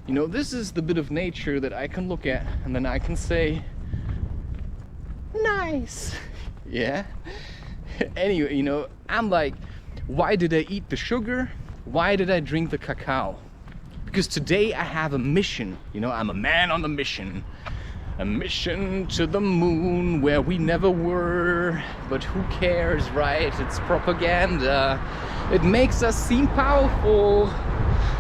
You know, this is the bit of nature that I can look at and then I can say, nice. Yeah. Anyway, you know, I'm like, why did I eat the sugar? Why did I drink the cacao? Because today I have a mission. You know, I'm a man on a mission. A mission to the moon where we never were. But who cares, right? It's propaganda. It makes us seem powerful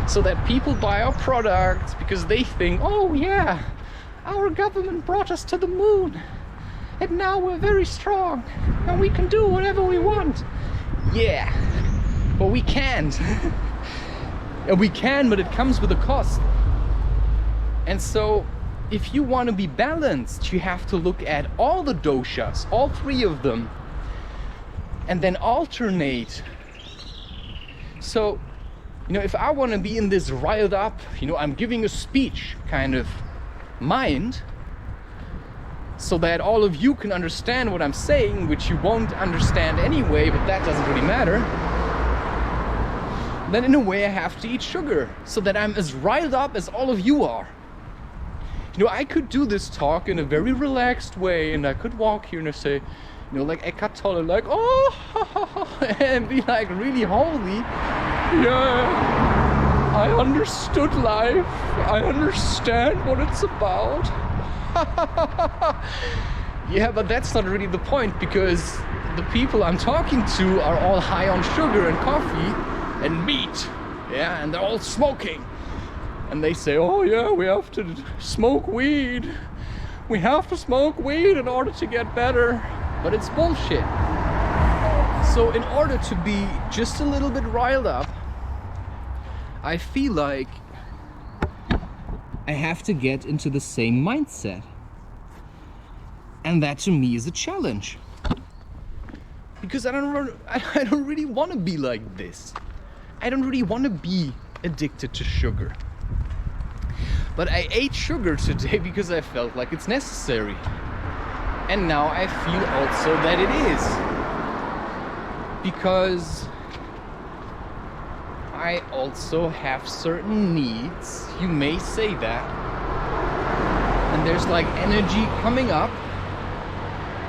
so that people buy our products because they think, oh yeah, our government brought us to the moon. And now we're very strong and we can do whatever we want. Yeah, but we can't. And we can, but it comes with a cost. And so, if you want to be balanced, you have to look at all the doshas, all three of them, and then alternate. So, you know, if I want to be in this riled up, you know, I'm giving a speech kind of mind, so that all of you can understand what I'm saying, which you won't understand anyway, but that doesn't really matter. Then in a way I have to eat sugar, so that I'm as riled up as all of you are. You know, I could do this talk in a very relaxed way, and I could walk here and I say, you know, like Eckhart Tolle, like, oh, and be like really holy. Yeah, I understood life. I understand what it's about. Yeah, but that's not really the point, because the people I'm talking to are all high on sugar and coffee and meat. Yeah, and they're all smoking. And they say, oh yeah, we have to smoke weed. We have to smoke weed in order to get better. But it's bullshit. So in order to be just a little bit riled up, I feel like I have to get into the same mindset. And that to me is a challenge. Because I don't really want to be like this. I don't really want to be addicted to sugar. But I ate sugar today because I felt like it's necessary. And now I feel also that it is. Because I also have certain needs. You may say that. And there's like energy coming up.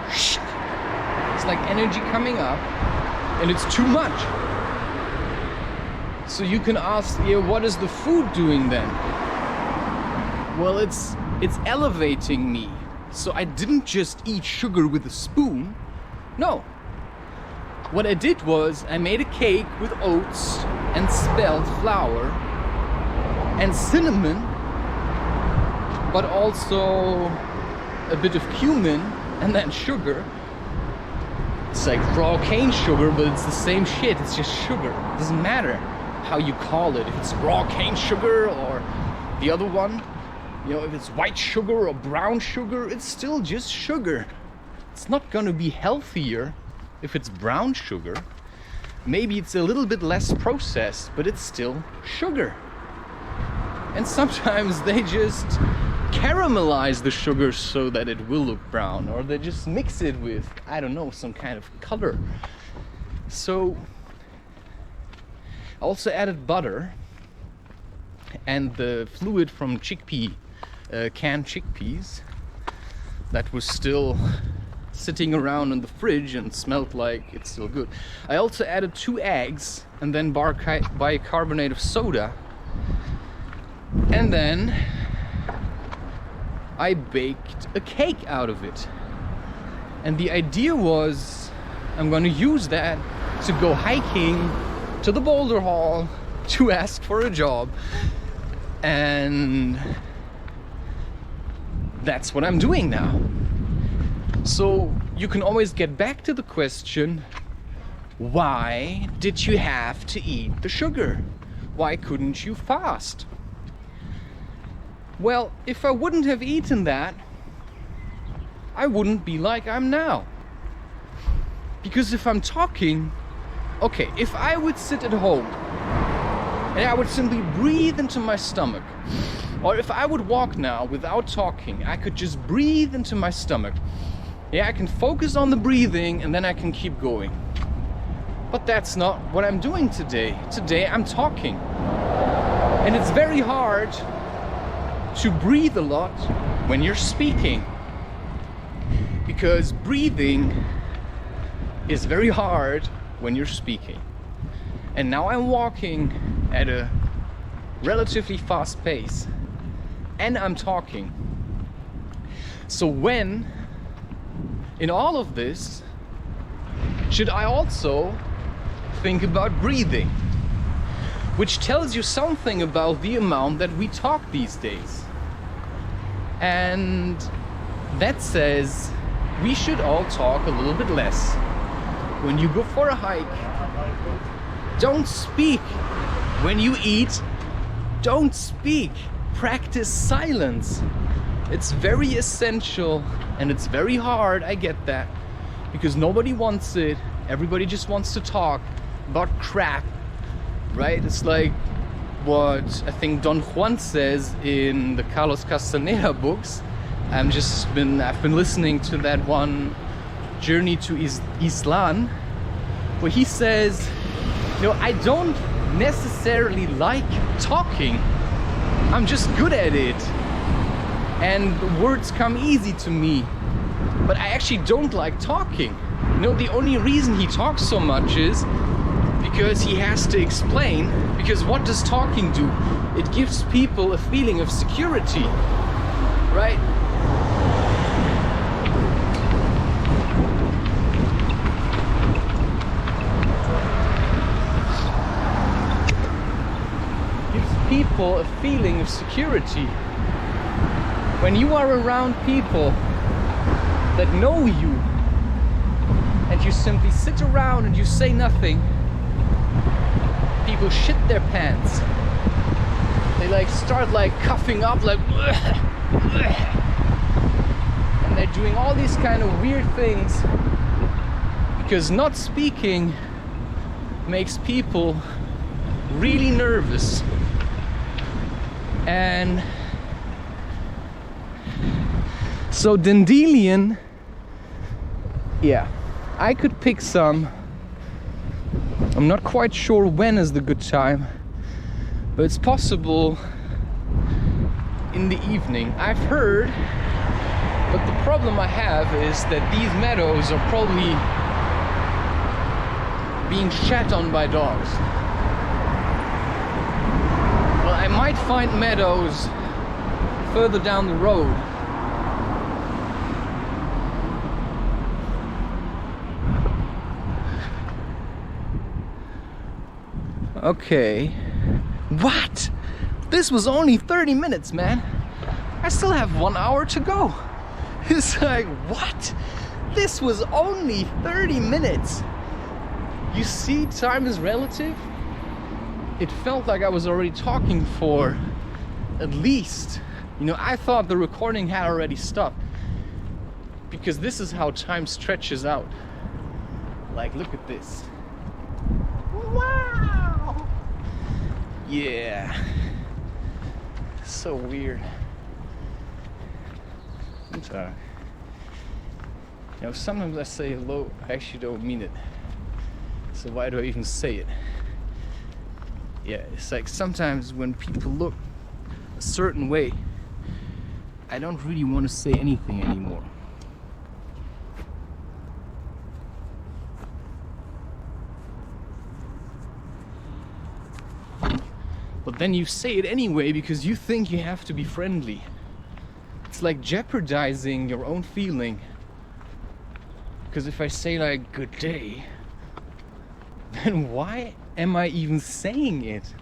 It's like energy coming up. And it's too much. So you can ask, yeah, what is the food doing then? Well, it's elevating me. So I didn't just eat sugar with a spoon. No. What I did was I made a cake with oats and spelt flour and cinnamon, but also a bit of cumin and then sugar. It's like raw cane sugar, but it's the same shit. It's just sugar. It doesn't matter how you call it. If it's raw cane sugar or the other one. You know, if it's white sugar or brown sugar, it's still just sugar. It's not gonna be healthier if it's brown sugar. Maybe it's a little bit less processed, but it's still sugar. And sometimes they just caramelize the sugar so that it will look brown, or they just mix it with, I don't know, some kind of color. So I also added butter and the fluid from canned chickpeas that was still sitting around in the fridge and smelled like it's still good. I also added 2 eggs and then bicarbonate of soda, and then I baked a cake out of it. And the idea was I'm gonna use that to go hiking to the Boulder Hall to ask for a job, and that's what I'm doing now. So you can always get back to the question, why did you have to eat the sugar? Why couldn't you fast? Well, if I wouldn't have eaten that, I wouldn't be like I'm now. Because if I'm talking, okay, if I would sit at home and I would simply breathe into my stomach, or if I would walk now without talking, I could just breathe into my stomach. Yeah, I can focus on the breathing and then I can keep going. But that's not what I'm doing today. Today I'm talking. And it's very hard to breathe a lot when you're speaking, because breathing is very hard when you're speaking. And now I'm walking at a relatively fast pace and I'm talking. So when in all of this should I also think about breathing, which tells you something about the amount that we talk these days. And that says we should all talk a little bit less. When you go for a hike, don't speak. When you eat, don't speak. Practice silence. It's very essential and it's very hard, I get that, because nobody wants it. Everybody just wants to talk about crap, right? It's like what I think Don Juan says in the Carlos Castaneda books. I've been listening to that one, Journey to Islam, where he says, I don't necessarily like talking. I'm just good at it. And the words come easy to me. But I actually don't like talking. The only reason he talks so much is because he has to explain. Because what does talking do? It gives people a feeling of security, right? People a feeling of security. When you are around people that know you and you simply sit around and you say nothing, people shit their pants. They start coughing up and they're doing all these kind of weird things because not speaking makes people really nervous. And so dandelion, yeah, I could pick some. I'm not quite sure when is the good time, but it's possible in the evening. I've heard, but the problem I have is that these meadows are probably being shat on by dogs. I might find meadows further down the road. Okay. What? This was only 30 minutes, man. I still have 1 hour to go. It's like, what? This was only 30 minutes. You see, time is relative. It felt like I was already talking for at least, I thought the recording had already stopped, because this is how time stretches out. Look at this. Wow! Yeah. So weird. I'm sorry. Sometimes I say hello, I actually don't mean it. So why do I even say it? Yeah, it's like sometimes when people look a certain way, I don't really want to say anything anymore. But then you say it anyway because you think you have to be friendly. It's like jeopardizing your own feeling. Because if I say good day, then why am I even saying it?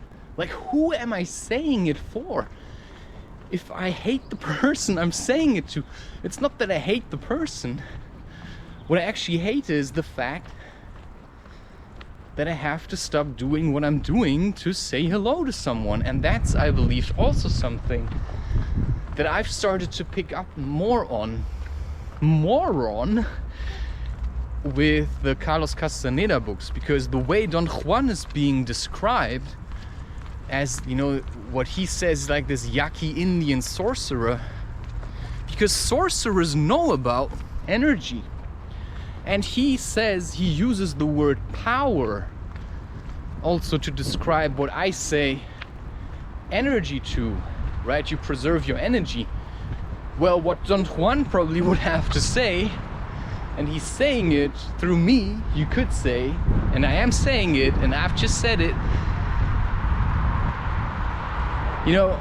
Who am I saying it for? If I hate the person I'm saying it to, it's not that I hate the person. What I actually hate is the fact that I have to stop doing what I'm doing to say hello to someone. And that's, I believe, also something that I've started to pick up more on with the Carlos Castaneda books, because the way Don Juan is being described as, what he says, this yucky Indian sorcerer, because sorcerers know about energy, and he says he uses the word power also to describe what I say energy to. right? You preserve your energy. Well, what Don Juan probably would have to say, and he's saying it through me, you could say, and I am saying it, and I've just said it. You know,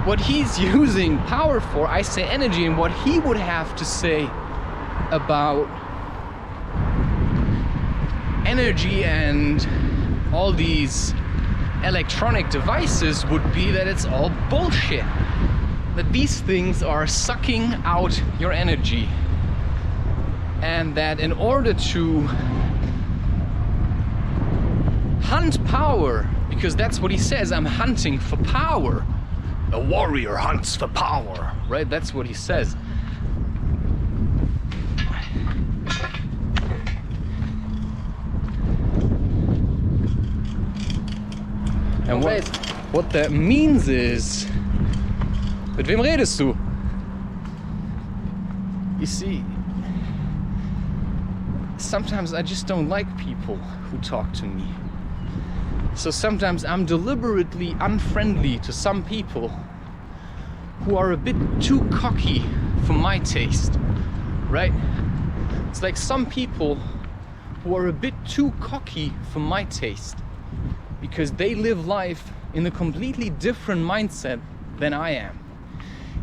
what he's using power for, I say energy, and what he would have to say about energy and all these electronic devices would be that it's all bullshit. That these things are sucking out your energy. And that in order to hunt power, because that's what he says, I'm hunting for power. A warrior hunts for power, right? That's what he says. And what that means is, mit wem redest du? You see, sometimes I just don't like people who talk to me. So sometimes I'm deliberately unfriendly to some people who are a bit too cocky for my taste, right? It's like some people who are a bit too cocky for my taste because they live life in a completely different mindset than I am.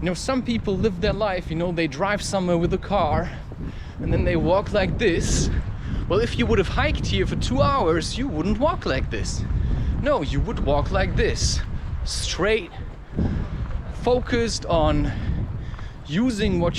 You know, some people live their life, you know, they drive somewhere with a car and then they walk like this. Well, if you would have hiked here for 2 hours, you wouldn't walk like this. No, you would walk like this, straight, focused on using what